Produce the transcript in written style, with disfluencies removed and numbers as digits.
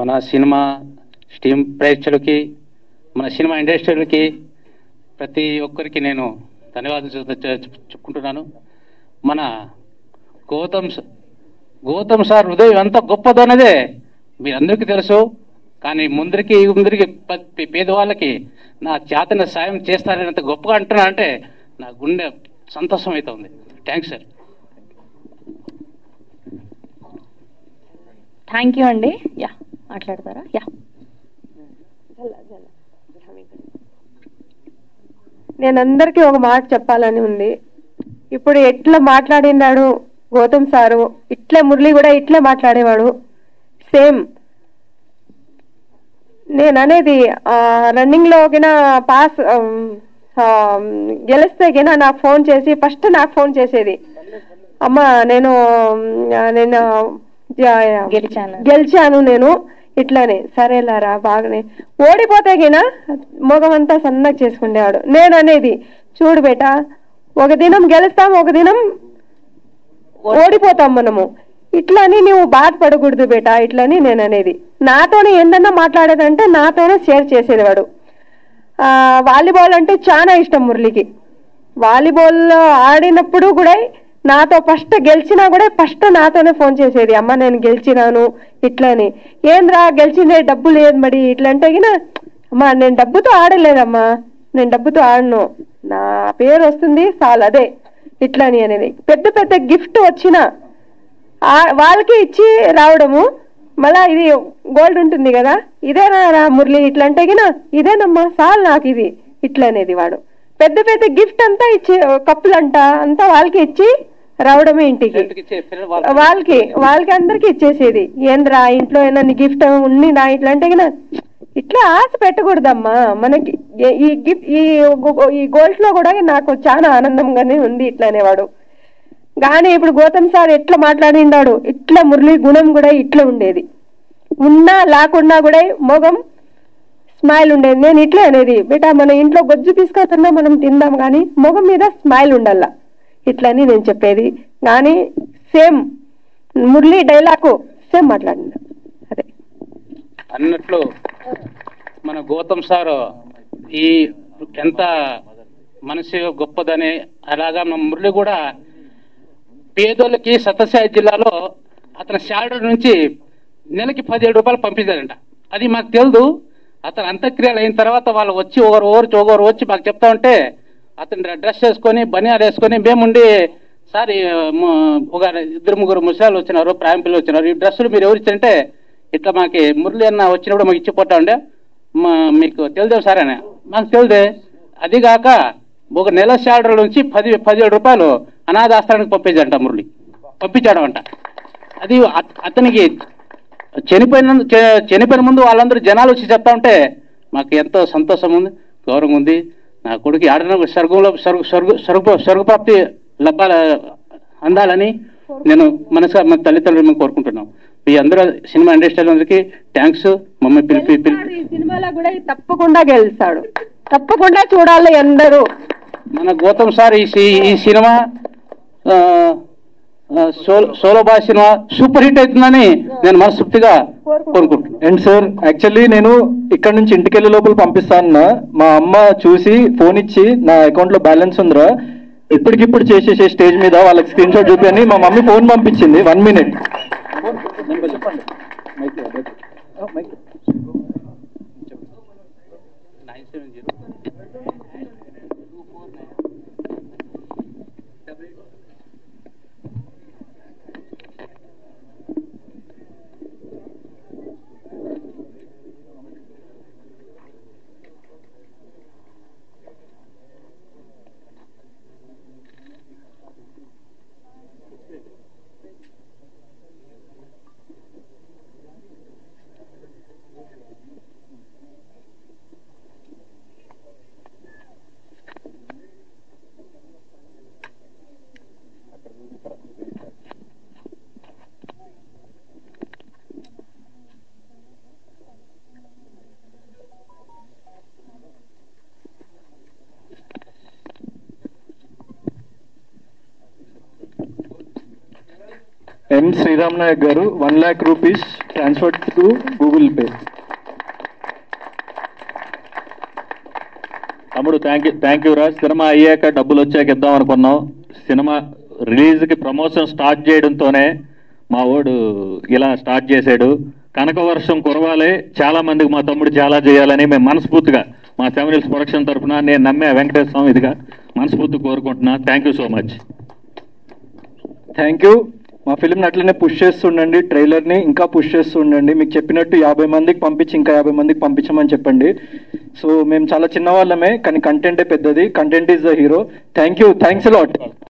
మన cinema steam ప్రేక్షకులకి, మన సినిమా ఇండస్ట్రీలకి ప్రతి ఒక్కరికి నేను ధన్యవాదాలు చెప్పుకుంటున్నాను. మన గౌతమ్ సార్ హృదయం ఎంత గొప్పదన్నదే మీరందరికీ తెలుసు. కానీ ముందరికి పేదవాళ్ళకి నా చేతన సాయం చేస్తారని అంత గొప్పగా అంటున్నా అంటే నా గుండె సంతోషం అవుతుంది. Thanks sir. థ్యాంక్ యూ అండి. యా మాట్లాడతారా? యా, నేను అందరికీ ఒక మాట చెప్పాలని ఉంది. ఇప్పుడు ఎట్లా మాట్లాడినాడు గౌతమ్ సారు, ఇట్లే మురళి కూడా ఇట్లే మాట్లాడేవాడు సేమ్. నేను అనేది రన్నింగ్ లో పాస్ గెలిస్తే గినా నాకు ఫోన్ చేసి ఫస్ట్ నాకు ఫోన్ చేసేది, అమ్మ నేను గెలిచాను నేను ఇట్లానే. సరేలారా బాగానే. ఓడిపోతే గినా మొగమంతా సన్నగా చేసుకునేవాడు. నేను అనేది చూడు బేటా, ఒక దినం గెలుస్తాం, ఒక దినం ఓడిపోతాం మనము, ఇట్లని నువ్వు బాధపడకూడదు బేటా ఇట్లని నేను అనేది. నాతోనే ఏందన్నా మాట్లాడేదంటే నాతోనే షేర్ చేసేది వాడు. వాలీబాల్ అంటే చాలా ఇష్టం మురళికి. వాలీబాల్ ఆడినప్పుడు కూడా నాతో ఫస్ట్ గెలిచినా కూడా ఫస్ట్ నాతోనే ఫోన్ చేసేది, అమ్మ నేను గెలిచినాను ఇట్లని. ఏంద్రా గెలిచిందే, డబ్బు లేదు మరి ఇట్లా అంటే గిన, అమ్మా నేను డబ్బుతో ఆడలేదమ్మా, నేను డబ్బుతో ఆడను, నా పేరు వస్తుంది చాలు అదే ఇట్లని అనేది. పెద్ద పెద్ద గిఫ్ట్ వచ్చిన వాళ్ళకి ఇచ్చి రావడము, మళ్ళా ఇది గోల్డ్ ఉంటుంది కదా, ఇదేనా మురళి ఇట్లా అంటే గిన, ఇదేనమ్మా చాలు నాకు ఇది ఇట్లా అనేది. వాడు పెద్ద పెద్ద గిఫ్ట్ అంతా ఇచ్చి, కప్పులంట అంతా వాళ్ళకి ఇచ్చి రావడమే ఇంటికి. వాళ్ళకి అందరికి ఇచ్చేసేది. ఏంద్రా ఇంట్లో ఏమన్నా గిఫ్ట్ ఉంది నా ఇట్లా అంటే గిన, ఇట్లా ఆశ పెట్టకూడదమ్మా మనకి. ఈ గిఫ్ట్ ఈ గోల్డ్ లో కూడా నాకు చాలా ఆనందంగానే ఉంది ఇట్లా అనేవాడు. కానీ ఇప్పుడు గౌతమ్ సార్ ఎట్లా మాట్లాడిండాడు, ఇట్లా మురళి గుణం కూడా ఇట్లా ఉండేది. ఉన్నా లేకున్నా కూడా మొగం స్మైల్ ఉండేది. నేను ఇట్లే అనేది, బేటా మన ఇంట్లో గొజ్జు తీసుకొస్తున్నా మనం తిందాం కానీ మొగం మీద స్మైల్ ఉండాల ఇట్లని నేను చెప్పేది. కానీ సేమ్ మురళి డైలాగు సేమ్ మాట్లాడినా అదే అన్నట్లు. మన గౌతమ్ సార్ ఈ ఎంత మనసు గొప్పదని, అలాగా మన మురళి కూడా పేదోళ్ళకి సత్యసాయి జిల్లాలో అతని శాలరీ నుంచి నెలకి 17 రూపాయలు పంపించారంట. అది మాకు తెలియదు. అతను అంత్యక్రియలు అయిన తర్వాత వాళ్ళు వచ్చి ఒకరు వచ్చి మాకు చెప్తా ఉంటే, అతను డ్రెస్ వేసుకొని బనియాలు వేసుకొని మేముండి, సార్ ఒక 2-3 ముసలాలు వచ్చినారు, ప్రాయం పిల్లలు వచ్చినారు, ఈ డ్రెస్సులు మీరు ఎవరు ఇచ్చారంటే, ఇట్లా మాకు మురళి అన్న వచ్చినప్పుడు మాకు ఇచ్చిపోతా ఉండే, మీకు తెలిదే సార్ అని. మాకు తెలిదే. అదిగాక ఒక నెల శాలరీ నుంచి 17 రూపాయలు అనాథాశ్రమానికి పంపించాడంట మురళి, పంపించాడు అంట. అది అతనికి చనిపోయిన ముందు వాళ్ళందరూ జనాలు వచ్చి చెప్తా ఉంటే మాకు ఎంతో సంతోషం ఉంది, గౌరవం ఉంది. నా కొడుకు ఆడిన స్వర్గప్రాప్తి అందాలని నేను మనసుగా మన తల్లిదండ్రులు కోరుకుంటున్నాం. ఈ అందరూ సినిమా ఇండస్ట్రీ అందరికి థ్యాంక్స్. మమ్మల్ని పిలిపి సినిమాలో కూడా తప్పకుండా గెలుస్తాడు, తప్పకుండా చూడాలి అందరూ. మన గౌతమ్ సార్ ఈ సినిమా సోలోబా సినిమా సూపర్ హిట్ అవుతుందని నేను మనస్ఫూర్తిగా కోరుకుంటున్నాను. అండ్ సార్ యాక్చువల్లీ నేను ఇక్కడ నుంచి ఇంటికి వెళ్ళే లోపల పంపిస్తాను. మా అమ్మ చూసి ఫోన్ ఇచ్చి నా అకౌంట్ లో బ్యాలెన్స్ ఉందిరా ఇప్పటికిప్పుడు చేసేసే స్టేజ్ మీద వాళ్ళకి స్క్రీన్ షాట్ చూపి అని మా మమ్మీ ఫోన్ పంపించింది. 1 minute. చెప్పండి. ఎం శ్రీరామ్ నాయక్ గారు 1 lakh rupees transfer to Google pay. తమ్ముడు థ్యాంక్ యూ రాజ్. సినిమా అయ్యాక డబ్బులు వచ్చాక ఇద్దాం అనుకున్నాం. సినిమా రిలీజ్కి ప్రమోషన్ స్టార్ట్ చేయడంతోనే మా వాడు ఇలా స్టార్ట్ చేశాడు. కనక వర్షం కురవాలి, చాలా మందికి మా తమ్ముడు చాలా చేయాలని మేము మనస్ఫూర్తిగా మా సెవెన్ ప్రొడక్షన్ తరఫున నేను నమ్మే వెంకటేశ్వర స్వామి ఇదిగా మనస్ఫూర్తిగా కోరుకుంటున్నా. Thank you so much. Thank you. మా ఫిల్మ్ని అట్లనే పుష్ చేస్తుండండి, ట్రైలర్ని ఇంకా పుష్ చేస్తుండండి. మీకు చెప్పినట్టు 50 మందికి పంపించి ఇంకా 50 మందికి పంపించమని చెప్పండి. సో మేము చాలా చిన్నవాళ్ళమే, కానీ కంటెంటే పెద్దది. Content is the hero. Thank you. Thanks a lot.